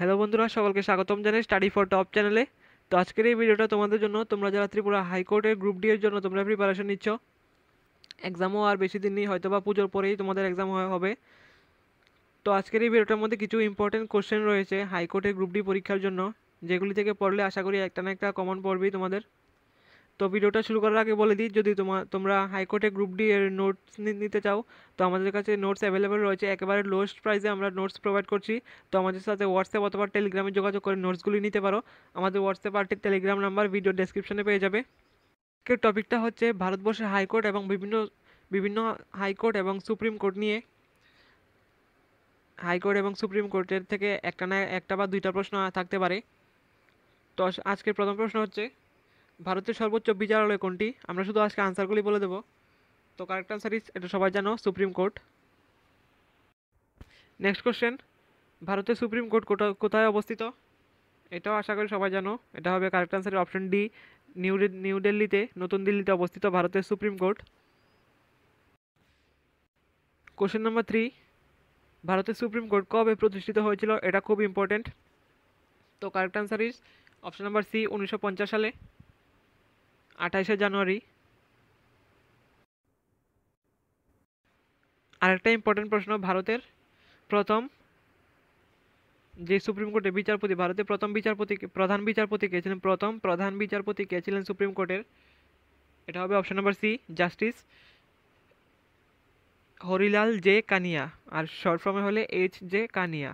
Hello বন্ধুরা, সকলকে স্বাগতম জানাই স্টাডি ফর টপ চ্যানেলে। তো আজকের এই ভিডিওটা তোমাদের জন্য, তোমরা যারা ত্রিপুরা হাইকোর্টের গ্রুপ ডি এর জন্য তোমরা প্রিপারেশন নিচ্ছ, এক্সামও আর বেশি দিন নেই, হয়তো বা পুজোর পরেই তোমাদের এক্সাম হবে। তো আজকের এই ভিডিওটার মধ্যে কিছু ইম্পর্টেন্ট কোশ্চেন রয়েছে হাইকোর্টের গ্রুপ ডি পরীক্ষার জন্য, যেগুলি থেকে পড়লে আশা করি একটা না একটা কমন পড়বেই তোমাদের। তো ভিডিওটা শুরু করার আগে বলে দিই, যদি তোমরা হাইকোর্টে গ্রুপ ডি এর নোটস নিতে চাও, তো আমাদের কাছে নোটস অ্যাভেলেবেল রয়েছে, একেবারে লোয়েস্ট প্রাইসে আমরা নোটস প্রোভাইড করছি। তো আমাদের সাথে হোয়াটসঅ্যাপ অথবা টেলিগ্রামে যোগাযোগ করে নোটসগুলি নিতে পারো। আমাদের হোয়াটসঅ্যাপ আর টেলিগ্রাম নাম্বার ভিডিও ডেসক্রিপশনে পেয়ে যাবে। আজকের টপিকটা হচ্ছে ভারতবর্ষের হাইকোর্ট এবং বিভিন্ন বিভিন্ন হাইকোর্ট এবং সুপ্রিম কোর্ট নিয়ে। হাইকোর্ট এবং সুপ্রিম কোর্টের থেকে একটা না একটা বা দুইটা প্রশ্ন থাকতে পারে। তো আজকের প্রথম প্রশ্ন হচ্ছে, ভারতের সর্বোচ্চ বিচারালয় কোনটি? আমরা শুধু আজকে আনসারগুলি বলে দেবো। তো কারেক্ট আনসার ইজ, এটা সবাই জানো, সুপ্রিম কোর্ট। নেক্সট কোশ্চেন, ভারতের সুপ্রিম কোর্ট কোথায় অবস্থিত? এটাও আশা করি সবাই জানো, এটা হবে কারেক্ট আনসারের অপশন ডি, নিউ দিল্লিতে, নতুন দিল্লিতে অবস্থিত ভারতের সুপ্রিম কোর্ট। কোশ্চেন নাম্বার 3, ভারতের সুপ্রিম কোর্ট কবে প্রতিষ্ঠিত হয়েছিল? এটা খুব ইম্পর্টেন্ট। তো correct answer is option number C, 1950 সালে, 28শে জানুয়ারি। আরেকটা ইম্পর্টেন্ট প্রশ্ন, ভারতের প্রথম যে সুপ্রিম কোর্টের বিচারপতি, ভারতের প্রথম বিচারপতি, প্রধান বিচারপতি কে ছিলেন? প্রথম প্রধান বিচারপতি কে ছিলেন সুপ্রিম কোর্টের? এটা হবে option number C, justice Harilal J Kania, আর শর্ট ফর্মে হলে H J Kania.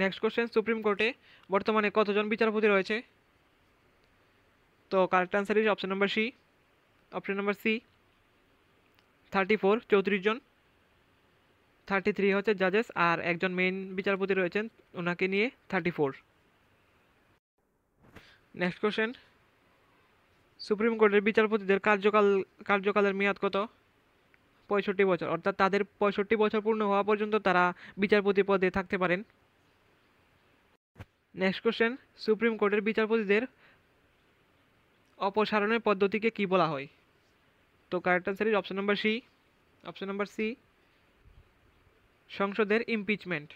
Next question, supreme কোর্টে বর্তমানে কতজন বিচারপতি রয়েছে? তো correct answer is option number C, option number C, 34, 34 জন। 33 হচ্ছে জাজেস, আর একজন মেইন বিচারপতি রয়েছেন, ওনাকে নিয়ে 34। নেক্সট কোশ্চেন, সুপ্রিম কোর্টের বিচারপতিদের কার্যকালের মেয়াদ কত? 65 বছর, অর্থাৎ তাদের 65 বছর পূর্ণ হওয়া পর্যন্ত তারা বিচারপতি পদে থাকতে পারেন। নেক্সট কোশ্চেন, সুপ্রিম কোর্টের বিচারপতিদের অপসারণের পদ্ধতিকে কি বলা হয়? তো correct answer is option number C, option number C, সংসদের ইমপিচমেন্ট।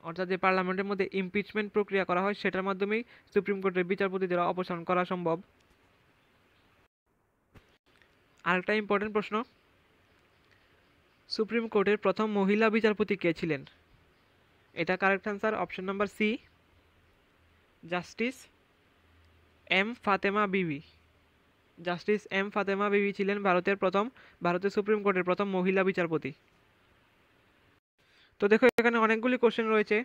অর্থাৎ যে পার্লামেন্টের মধ্যে ইমপিচমেন্ট প্রক্রিয়া করা হয়, সেটার মাধ্যমেই সুপ্রিম কোর্টের বিচারপতিদের অপসারণ করা সম্ভব। আরেকটা ইম্পর্টেন্ট প্রশ্ন, সুপ্রিম কোর্টের প্রথম মহিলা বিচারপতি কে ছিলেন? এটা correct answer option number C, justice M Fathima Beevi. Justice M Fathima বিবি ছিলেন ভারতের সুপ্রিম কোর্টের প্রথম মহিলা বিচারপতি। তো দেখো, এখানে অনেকগুলি কোশ্চেন রয়েছে,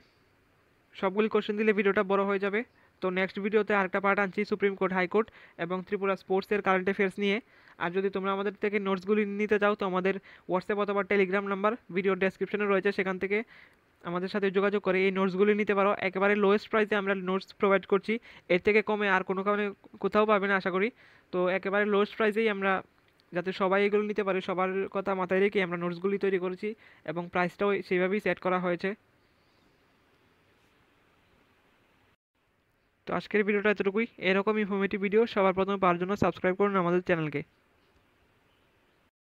সবগুলি কোশ্চেন দিলে ভিডিওটা বড় হয়ে যাবে। তো নেক্সট ভিডিওতে আরেকটা পার্ট আনছি সুপ্রিম কোর্ট, হাইকোর্ট এবং ত্রিপুরা স্পোর্টসের কারেন্ট অ্যাফেয়ার্স নিয়ে। আর যদি তোমরা আমাদের থেকে নোটসগুলি নিতে চাও, তো আমাদের হোয়াটসঅ্যাপ অথবা টেলিগ্রাম নাম্বার ভিডিও ডেসক্রিপশনে রয়েছে, সেখান থেকে আমাদের সাথে যোগাযোগ করে এই নোটসগুলি নিতে পারো। একেবারে লোয়েস্ট প্রাইসে আমরা নোটস প্রোভাইড করছি, এর থেকে কমে আর কোনো কারণে কোথাও পাবে না আশা করি। তো একেবারে লোয়েস্ট প্রাইসেই আমরা, যাতে সবাই এগুলো নিতে পারে, সবার কথা মাথায় রেখে আমরা নোটসগুলি তৈরি করেছি এবং প্রাইসটাও সেইভাবেই সেট করা হয়েছে। তো আজকের ভিডিওটা এতটুকুই। এরকম ইনফরমেটিভ ভিডিও সবার প্রথমে পাওয়ার জন্য সাবস্ক্রাইব করুন আমাদের চ্যানেলকে।